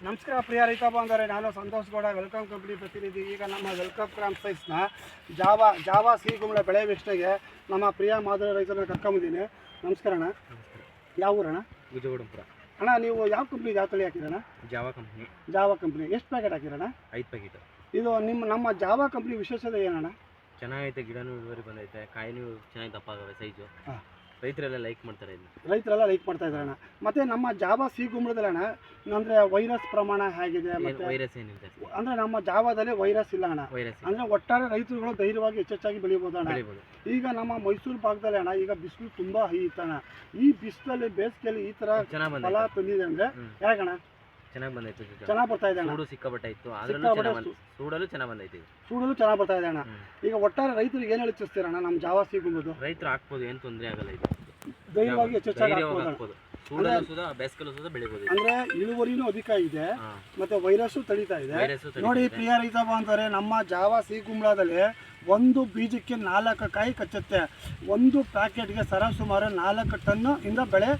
ನಮಸ್ಕಾರ ಪ್ರಿಯ ರೈತ ಬಾಂಧವರೇ, ನಾನು ಸಂತೋಷ್ ಗೌಡ, ವೆಲ್ಕಮ್ ಕಂಪ್ನಿ ಪ್ರತಿನಿಧಿ. ಈಗ ನಮ್ಮ ವೆಲ್ಕಮ್ ಕ್ರಾಪ್ ಸೈನ್ಸ್ನ ಜಾವಾ ಸಿಗುಂಬಳ ಬೆಳೆ ವೀಕ್ಷಣೆಗೆ ನಮ್ಮ ಪ್ರಿಯ ಮಾದರಿ ರೈತರನ್ನ ಕರ್ಕೊಂಬಂದಿದ್ದೀನಿ. ನಮಸ್ಕಾರ ಅಣ್ಣ. ಯಾವ ಊರಣ್ಣ? ವಿಜಯವಾಡಪುರ. ಅಣ್ಣ, ನೀವು ಯಾವ ಕಂಪ್ನಿ ಯಾವ ತಳಿ ಹಾಕಿರಣ್ಣ? ಜಾವಾ ಕಂಪ್ನಿ. ಎಷ್ಟು ಪ್ಯಾಕೆಟ್ ಹಾಕಿರಣ್ಣ? 5 ಪ್ಯಾಕೆಟ್. ಇದು ನಮ್ಮ ಜಾವಾ ಕಂಪ್ನಿ ವಿಶೇಷತೆ ಏನಣ್ಣ? ಚೆನ್ನಾಗೈತೆ, ಗಿಡನೂ ಇಳುವರಿ ಬಂದೈತೆ, ಕಾಯಿನೂ ಚೆನ್ನಾಗಿ ದಪ್ಪ ಆಗವೆ, ಸೈಜು. ರೈತರೆಲ್ಲ ಲೈಕ್ ಮಾಡ್ತಾರೆ ಇದನ್ನ. ರೈತರೆಲ್ಲ ಲೈಕ್ ಮಾಡ್ತಾ ಇದ್ದಾರೆ ಅಣ್ಣ. ಮತ್ತೆ ನಮ್ಮ ಜಾವಾ ಸಿಗುಂಬಳದಲ್ಲಿ ಅಣ್ಣ, ಅಂದರೆ ವೈರಸ್ ಪ್ರಮಾಣ ಹೇಗಿದೆ? ಮತ್ತೆ ವೈರಸ್ ಏನಿದೆ ಅಂದರೆ ನಮ್ಮ ಜಾವಾದಲ್ಲಿ ವೈರಸ್ ಇಲ್ಲ ಅಣ್ಣ. ಅಂದರೆ ಒಟ್ಟಾರೆ ರೈತರುಗಳು ಧೈರ್ಯವಾಗಿ ಹೆಚ್ಚೆಚ್ಚಾಗಿ ಬೆಳಿಬೋದು ಅಣ್ಣ. ಈಗ ನಮ್ಮ ಮೈಸೂರು ಭಾಗದಲ್ಲಿ ಅಣ್ಣ, ಈಗ ಬಿಸಿಲು ತುಂಬ ಅಣ್ಣ. ಈ ಬಿಸಿಲಲ್ಲಿ ಬೇಸಿಗೆಯಲ್ಲಿ ಈ ಥರ ಫಲ ತಂದಿದೆ ಅಂದರೆ ಯಾಕಣ್ಣ? ಚೆನ್ನಾಗಿ ಬಂದೈತೆ, ಚೆನ್ನಾಗಿ ಬರ್ತಾ ಇದೆ ಅಣ್ಣ. ಸೂಡು ಸಿಕ್ಕಾಪಟ್ಟೆ ಇತ್ತು, ಸೂಡಲು ಚೆನ್ನಾಗಿ ಬಂದೈತೆ, ಸೂಡಲು ಚೆನ್ನಾಗಿ ಬರ್ತಾ ಇದೆ ಅಣ್ಣ. ಈಗ ಒಟ್ಟಾರೆ ರೈತರಿಗೆ ಏನು ಹೇಳ್ತೀರಣ್ಣ ನಮ್ಮ ಜಾವಾ ಸಿಗುಂಬುದು? ರೈತರು ಹಾಕ್ಬೋದು, ಏನು ತೊಂದರೆ ಆಗಲ್ಲ. ಇದು ಧೈರ್ಯವಾಗಿ ಹೆಚ್ಚೆಚ್ಚಾಗಿ ಹಾಕ್ಬೋದು, ಬೆಳಿಬೋದು. ಅಂದ್ರೆ ಇಳುವರಿನೂ ಅಧಿಕ ಇದೆ, ಮತ್ತೆ ವೈರಸ್ಸು ತಡೀತಾ ಇದೆ. ನೋಡಿ ಪ್ರಿಯ ರೈತ ಬಾಂಧವರೇ, ನಮ್ಮ ಜಾವಾ ಸಿಗುಂಬಳದಲ್ಲಿ ಒಂದು ಬೀಜಕ್ಕೆ 4 ಕಾಯಿ ಕಚ್ಚುತ್ತೆ. ಒಂದು ಪ್ಯಾಕೆಟ್ಗೆ ಸರಾಸುಮಾರು 4 ಟನ್ ಇಂದ ಬೆಳೆ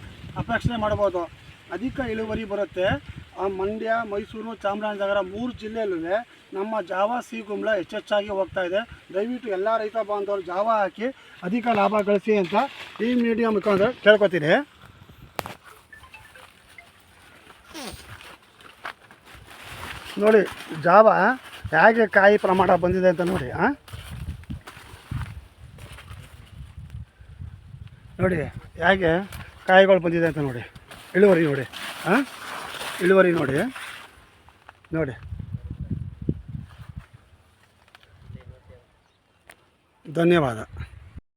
ಅಪೇಕ್ಷಣೆ ಮಾಡ್ಬೋದು. ಅಧಿಕ ಇಳುವರಿ ಬರುತ್ತೆ. ಮಂಡ್ಯ, ಮೈಸೂರು, ಚಾಮರಾಜನಗರ 3 ಜಿಲ್ಲೆಯಲ್ಲೂ ನಮ್ಮ ಜಾವಾ ಸಿಗುಂಬಳ ಹೆಚ್ಚೆಚ್ಚಾಗಿ ಹೋಗ್ತಾ ಇದೆ. ದಯವಿಟ್ಟು ಎಲ್ಲ ರೈತ ಬಾಂಧವರು ಜಾವಾ ಹಾಕಿ ಅಧಿಕ ಲಾಭ ಗಳಿಸಿ ಅಂತ ಈ ಮೀಡಿಯಾ ಮುಖಾಂತರ ಕೇಳ್ಕೊತೀನಿ. ನೋಡಿ ಜಾವಾ ಹೇಗೆ ಕಾಯಿ ಪ್ರಮಾಣ ಬಂದಿದೆ ಅಂತ ನೋಡಿ. ನೋಡಿ ಹೇಗೆ ಕಾಯಿಗಳು ಬಂದಿದೆ ಅಂತ ನೋಡಿ. ಇಳುವರಿ ನೋಡಿ, ಇಳುವರಿ ನೋಡಿ. ಧನ್ಯವಾದ.